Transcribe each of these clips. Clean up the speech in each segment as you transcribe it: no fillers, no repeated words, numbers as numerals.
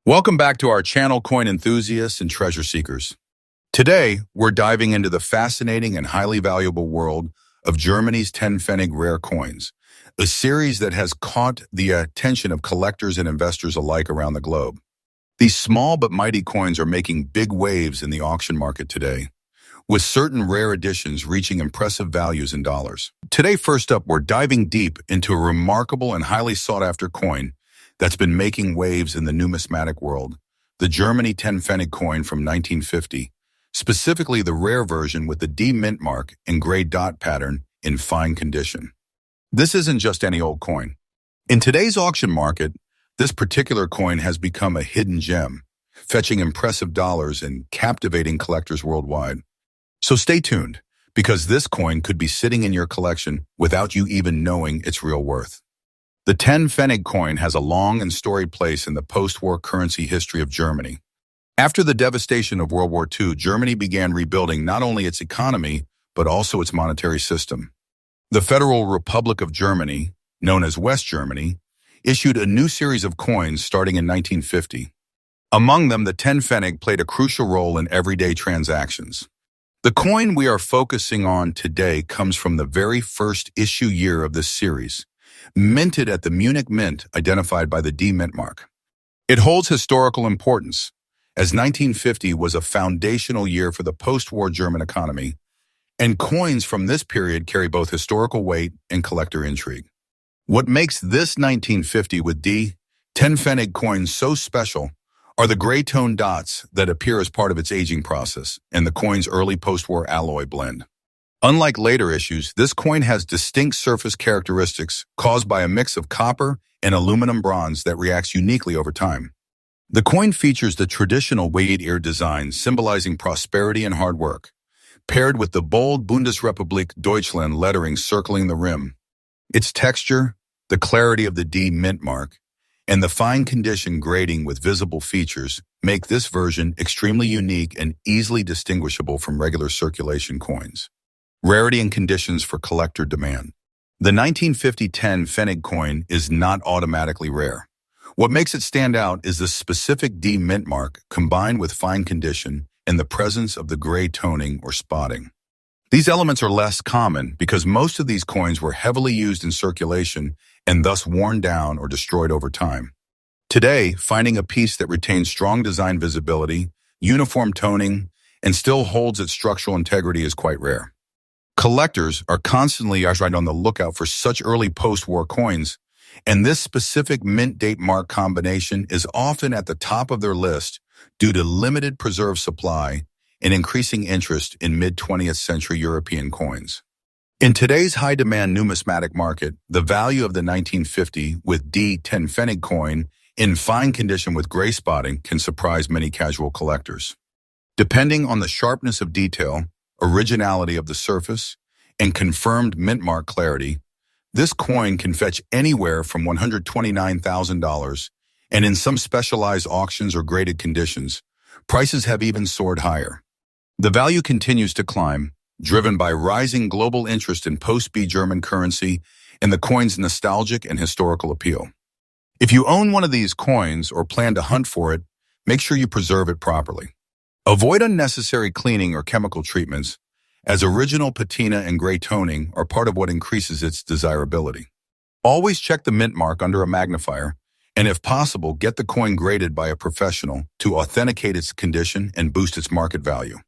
Welcome back to our channel, coin enthusiasts and treasure seekers. Today, we're diving into the fascinating and highly valuable world of Germany's 10 Pfennig rare coins, a series that has caught the attention of collectors and investors alike around the globe. These small but mighty coins are making big waves in the auction market today, with certain rare editions reaching impressive values in dollars. Today, first up, we're diving deep into a remarkable and highly sought-after coin that's been making waves in the numismatic world, the Germany 10 Pfennig coin from 1950, specifically the rare version with the D mint mark and gray dot pattern in fine condition. This isn't just any old coin. In today's auction market, this particular coin has become a hidden gem, fetching impressive dollars and captivating collectors worldwide. So stay tuned, because this coin could be sitting in your collection without you even knowing its real worth. The 10 Pfennig coin has a long and storied place in the post-war currency history of Germany. After the devastation of World War II, Germany began rebuilding not only its economy, but also its monetary system. The Federal Republic of Germany, known as West Germany, issued a new series of coins starting in 1950. Among them, the 10 Pfennig played a crucial role in everyday transactions. The coin we are focusing on today comes from the very first issue year of this series, minted at the Munich Mint, identified by the D mint mark. It holds historical importance, as 1950 was a foundational year for the post-war German economy, and coins from this period carry both historical weight and collector intrigue. What makes this 1950 with D 10 Pfennig coin so special are the gray tone dots that appear as part of its aging process and the coin's early post-war alloy blend. Unlike later issues, this coin has distinct surface characteristics caused by a mix of copper and aluminum bronze that reacts uniquely over time. The coin features the traditional weighted ear design symbolizing prosperity and hard work, paired with the bold Bundesrepublik Deutschland lettering circling the rim. Its texture, the clarity of the D mint mark, and the fine condition grading with visible features make this version extremely unique and easily distinguishable from regular circulation coins. Rarity and conditions for collector demand. The 1950 10 Pfennig coin is not automatically rare. What makes it stand out is the specific D mint mark combined with fine condition and the presence of the gray toning or spotting. These elements are less common because most of these coins were heavily used in circulation and thus worn down or destroyed over time. Today, finding a piece that retains strong design visibility, uniform toning, and still holds its structural integrity is quite rare. Collectors are constantly on the lookout for such early post-war coins, and this specific mint date mark combination is often at the top of their list due to limited preserved supply and increasing interest in mid-20th century European coins. In today's high-demand numismatic market, the value of the 1950 with D 10 Pfennig coin in fine condition with gray spotting can surprise many casual collectors. Depending on the sharpness of detail, originality of the surface, and confirmed mint mark clarity, this coin can fetch anywhere from $129,000, and in some specialized auctions or graded conditions, prices have even soared higher. The value continues to climb, driven by rising global interest in post-B German currency and the coin's nostalgic and historical appeal. If you own one of these coins or plan to hunt for it, make sure you preserve it properly. Avoid unnecessary cleaning or chemical treatments, as original patina and gray toning are part of what increases its desirability. Always check the mint mark under a magnifier, and if possible, get the coin graded by a professional to authenticate its condition and boost its market value.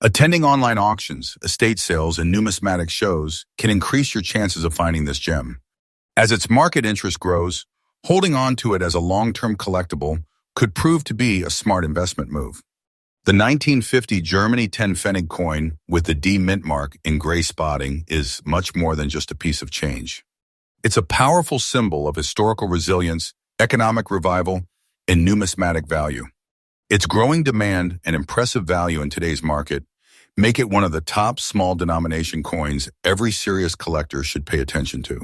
Attending online auctions, estate sales, and numismatic shows can increase your chances of finding this gem. As its market interest grows, holding on to it as a long-term collectible could prove to be a smart investment move. The 1950 Germany 10 Pfennig coin with the D mint mark in gray spotting is much more than just a piece of change. It's a powerful symbol of historical resilience, economic revival, and numismatic value. Its growing demand and impressive value in today's market make it one of the top small denomination coins every serious collector should pay attention to.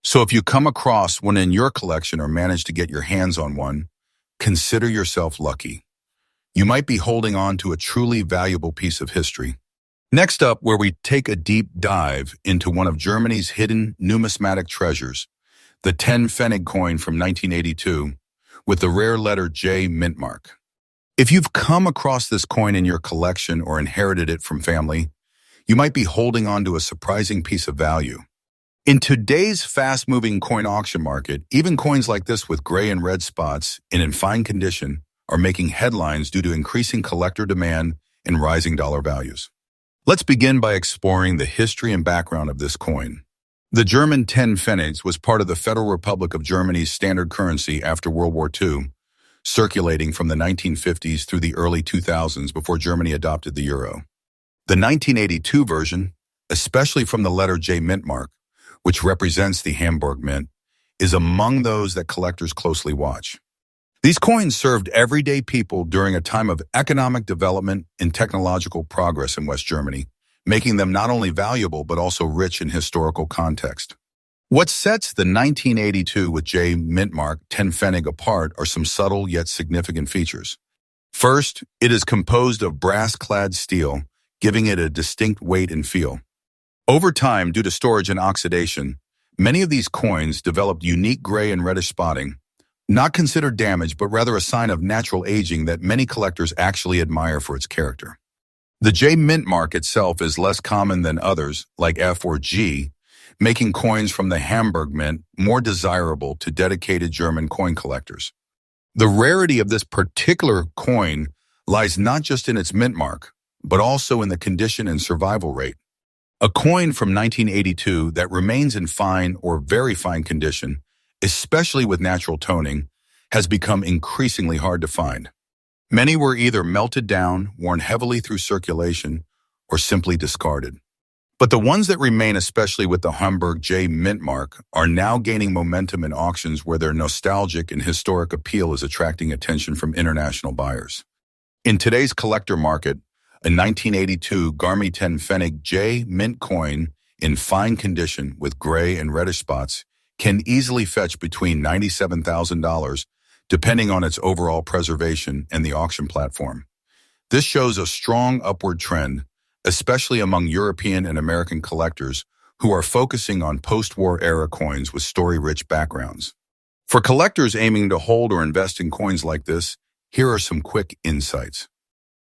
So if you come across one in your collection or manage to get your hands on one, consider yourself lucky. You might be holding on to a truly valuable piece of history. Next up, where we take a deep dive into one of Germany's hidden numismatic treasures, the 10 Pfennig coin from 1982, with the rare letter J mint mark. If you've come across this coin in your collection or inherited it from family, you might be holding on to a surprising piece of value. In today's fast-moving coin auction market, even coins like this with gray and red spots and in fine condition are making headlines due to increasing collector demand and rising dollar values. Let's begin by exploring the history and background of this coin. The German 10 Pfennig was part of the Federal Republic of Germany's standard currency after World War II, circulating from the 1950s through the early 2000s before Germany adopted the euro. The 1982 version, especially from the letter J mint mark, which represents the Hamburg Mint, is among those that collectors closely watch. These coins served everyday people during a time of economic development and technological progress in West Germany, making them not only valuable but also rich in historical context. What sets the 1982 with J mint mark 10 Pfennig apart are some subtle yet significant features. First, it is composed of brass-clad steel, giving it a distinct weight and feel. Over time, due to storage and oxidation, many of these coins developed unique gray and reddish spotting, not considered damage but rather a sign of natural aging that many collectors actually admire for its character. The J mint mark itself is less common than others, like F or G, making coins from the Hamburg Mint more desirable to dedicated German coin collectors. The rarity of this particular coin lies not just in its mint mark, but also in the condition and survival rate. A coin from 1982 that remains in fine or very fine condition, especially with natural toning, has become increasingly hard to find. Many were either melted down, worn heavily through circulation, or simply discarded. But the ones that remain, especially with the Hamburg J mint mark, are now gaining momentum in auctions where their nostalgic and historic appeal is attracting attention from international buyers. In today's collector market, a 1982 Garmy 10 Pfennig J mint coin in fine condition with gray and reddish spots can easily fetch between $97,000 depending on its overall preservation and the auction platform. This shows a strong upward trend, especially among European and American collectors who are focusing on post-war era coins with story-rich backgrounds. For collectors aiming to hold or invest in coins like this, here are some quick insights.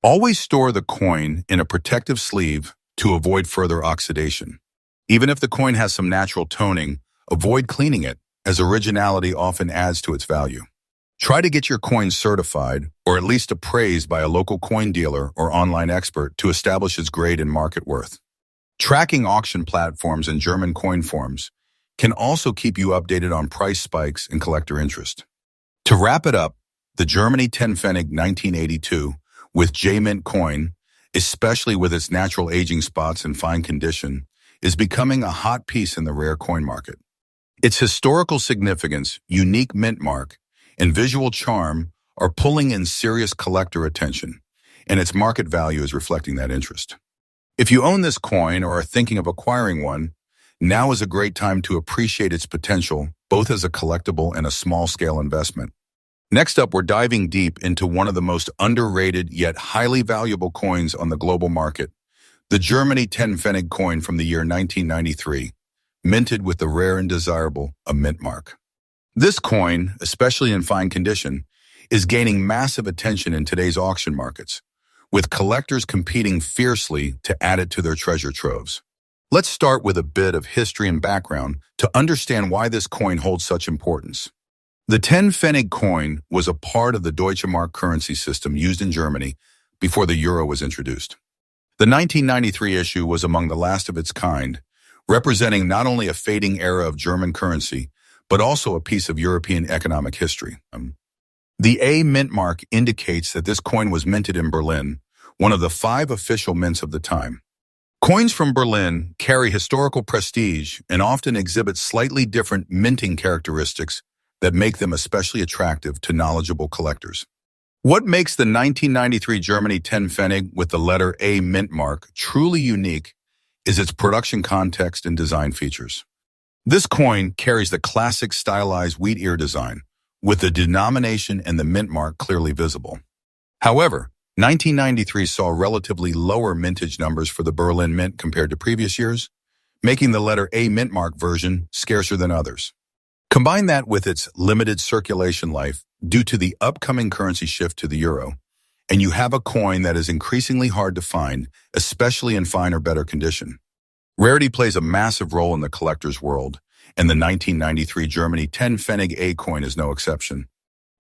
Always store the coin in a protective sleeve to avoid further oxidation. Even if the coin has some natural toning, avoid cleaning it, as originality often adds to its value. Try to get your coin certified, or at least appraised by a local coin dealer or online expert to establish its grade and market worth. Tracking auction platforms and German coin forums can also keep you updated on price spikes and collector interest. To wrap it up, the Germany 10 Pfennig 1982 with J-Mint coin, especially with its natural aging spots and fine condition, is becoming a hot piece in the rare coin market. Its historical significance, unique mint mark, and visual charm are pulling in serious collector attention, and its market value is reflecting that interest. If you own this coin or are thinking of acquiring one, now is a great time to appreciate its potential, both as a collectible and a small-scale investment. Next up, we're diving deep into one of the most underrated yet highly valuable coins on the global market, the Germany 10 Pfennig coin from the year 1993, minted with the rare and desirable a mint mark. This coin, especially in fine condition, is gaining massive attention in today's auction markets, with collectors competing fiercely to add it to their treasure troves. Let's start with a bit of history and background to understand why this coin holds such importance. The 10 Pfennig coin was a part of the Deutsche Mark currency system used in Germany before the euro was introduced. The 1993 issue was among the last of its kind, representing not only a fading era of German currency, but also a piece of European economic history. The A mint mark indicates that this coin was minted in Berlin, one of the 5 official mints of the time. Coins from Berlin carry historical prestige and often exhibit slightly different minting characteristics that make them especially attractive to knowledgeable collectors. What makes the 1993 Germany 10 Pfennig with the letter A mint mark truly unique is its production context and design features. This coin carries the classic stylized wheat ear design, with the denomination and the mint mark clearly visible. However, 1993 saw relatively lower mintage numbers for the Berlin Mint compared to previous years, making the letter A mint mark version scarcer than others. Combine that with its limited circulation life due to the upcoming currency shift to the euro, and you have a coin that is increasingly hard to find, especially in fine or better condition. Rarity plays a massive role in the collector's world, and the 1993 Germany 10 Pfennig A coin is no exception.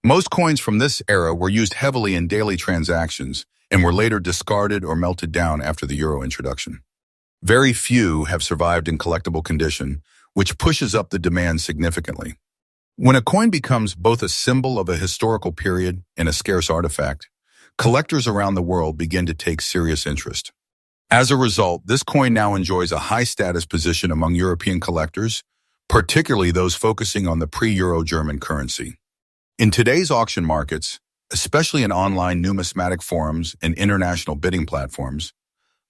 Most coins from this era were used heavily in daily transactions and were later discarded or melted down after the euro introduction. Very few have survived in collectible condition, which pushes up the demand significantly. When a coin becomes both a symbol of a historical period and a scarce artifact, collectors around the world begin to take serious interest. As a result, this coin now enjoys a high-status position among European collectors, particularly those focusing on the pre-Euro German currency. In today's auction markets, especially in online numismatic forums and international bidding platforms,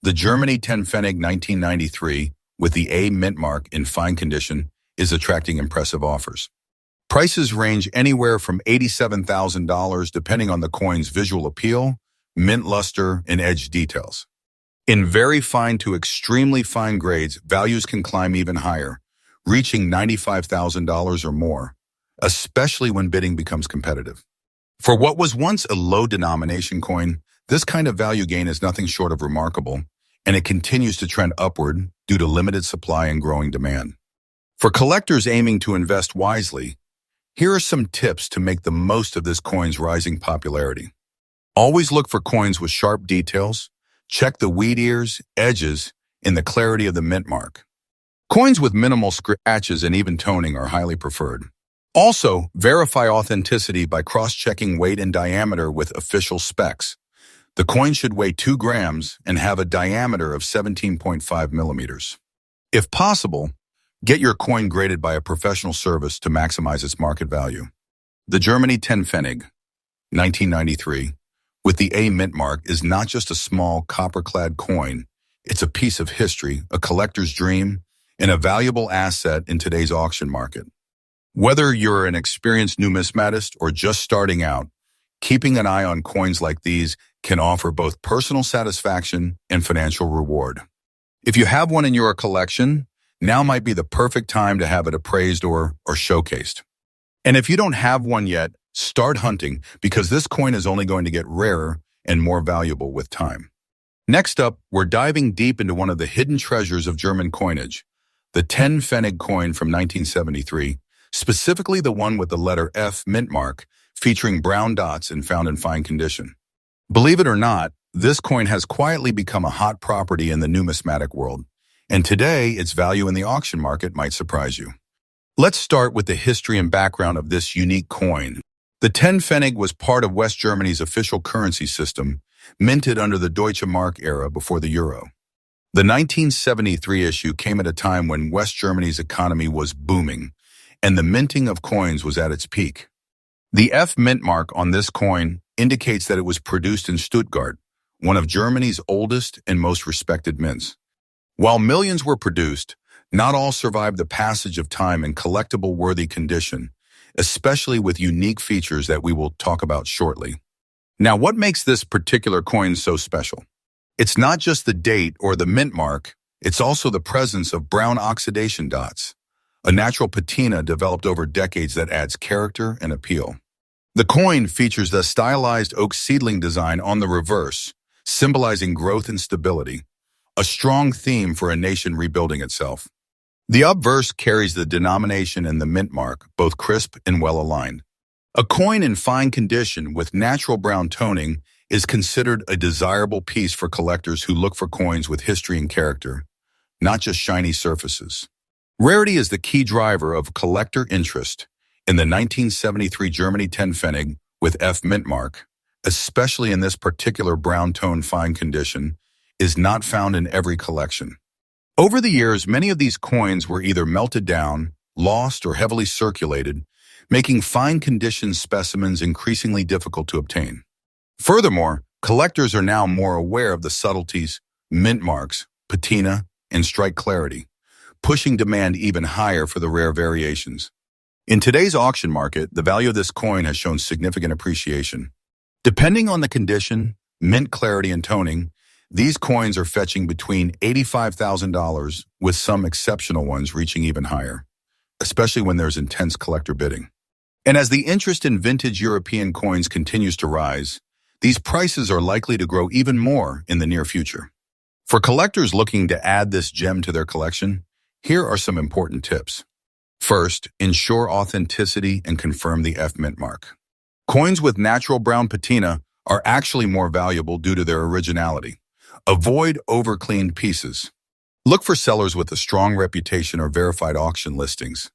the Germany 10 Pfennig 1993 with the A mint mark in fine condition is attracting impressive offers. Prices range anywhere from $87,000 depending on the coin's visual appeal, mint luster, and edge details. In very fine to extremely fine grades, values can climb even higher, reaching $95,000 or more, especially when bidding becomes competitive. For what was once a low-denomination coin, this kind of value gain is nothing short of remarkable, and it continues to trend upward due to limited supply and growing demand. For collectors aiming to invest wisely, here are some tips to make the most of this coin's rising popularity. Always look for coins with sharp details. Check the wheat ears, edges, and the clarity of the mint mark. Coins with minimal scratches and even toning are highly preferred. Also, verify authenticity by cross-checking weight and diameter with official specs. The coin should weigh 2 grams and have a diameter of 17.5 millimeters. If possible, get your coin graded by a professional service to maximize its market value. The Germany 10 Pfennig, 1993, with the A mint mark is not just a small copper-clad coin, it's a piece of history, a collector's dream, and a valuable asset in today's auction market. Whether you're an experienced numismatist or just starting out, keeping an eye on coins like these can offer both personal satisfaction and financial reward. If you have one in your collection, now might be the perfect time to have it appraised or showcased. And if you don't have one yet, start hunting because this coin is only going to get rarer and more valuable with time. Next up, we're diving deep into one of the hidden treasures of German coinage, the 10 Pfennig coin from 1973, specifically the one with the letter F mint mark, featuring brown dots and found in fine condition. Believe it or not, this coin has quietly become a hot property in the numismatic world, and today its value in the auction market might surprise you. Let's start with the history and background of this unique coin. The 10 Pfennig was part of West Germany's official currency system, minted under the Deutsche Mark era before the euro. The 1973 issue came at a time when West Germany's economy was booming, and the minting of coins was at its peak. The F mint mark on this coin indicates that it was produced in Stuttgart, one of Germany's oldest and most respected mints. While millions were produced, not all survived the passage of time in collectible-worthy condition, especially with unique features that we will talk about shortly. Now, what makes this particular coin so special? It's not just the date or the mint mark, it's also the presence of brown oxidation dots, a natural patina developed over decades that adds character and appeal. The coin features the stylized oak seedling design on the reverse, symbolizing growth and stability, a strong theme for a nation rebuilding itself. The obverse carries the denomination and the mint mark, both crisp and well-aligned. A coin in fine condition with natural brown toning is considered a desirable piece for collectors who look for coins with history and character, not just shiny surfaces. Rarity is the key driver of collector interest in the 1973 Germany 10 Pfennig with F mint mark, especially in this particular brown tone fine condition, is not found in every collection. Over the years, many of these coins were either melted down, lost, or heavily circulated, making fine condition specimens increasingly difficult to obtain. Furthermore, collectors are now more aware of the subtleties, mint marks, patina, and strike clarity, pushing demand even higher for the rare variations. In today's auction market, the value of this coin has shown significant appreciation. Depending on the condition, mint clarity, and toning, these coins are fetching between $85,000, with some exceptional ones reaching even higher. especially when there's intense collector bidding. And as the interest in vintage European coins continues to rise, these prices are likely to grow even more in the near future. For collectors looking to add this gem to their collection, here are some important tips. First, ensure authenticity and confirm the F mint mark. Coins with natural brown patina are actually more valuable due to their originality. Avoid over-cleaned pieces. Look for sellers with a strong reputation or verified auction listings.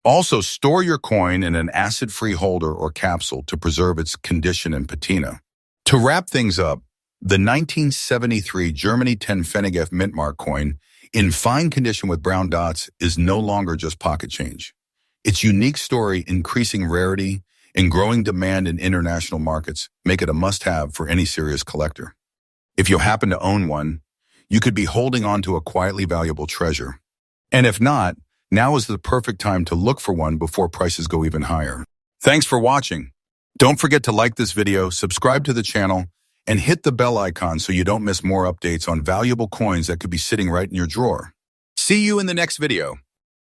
Also, store your coin in an acid-free holder or capsule to preserve its condition and patina. To wrap things up, the 1973 Germany 10 Pfennig F mint mark coin, in fine condition with brown dots, is no longer just pocket change. Its unique story, increasing rarity, and growing demand in international markets make it a must-have for any serious collector. If you happen to own one, you could be holding on to a quietly valuable treasure. And if not, now is the perfect time to look for one before prices go even higher. Thanks for watching. Don't forget to like this video, subscribe to the channel, and hit the bell icon so you don't miss more updates on valuable coins that could be sitting right in your drawer. See you in the next video.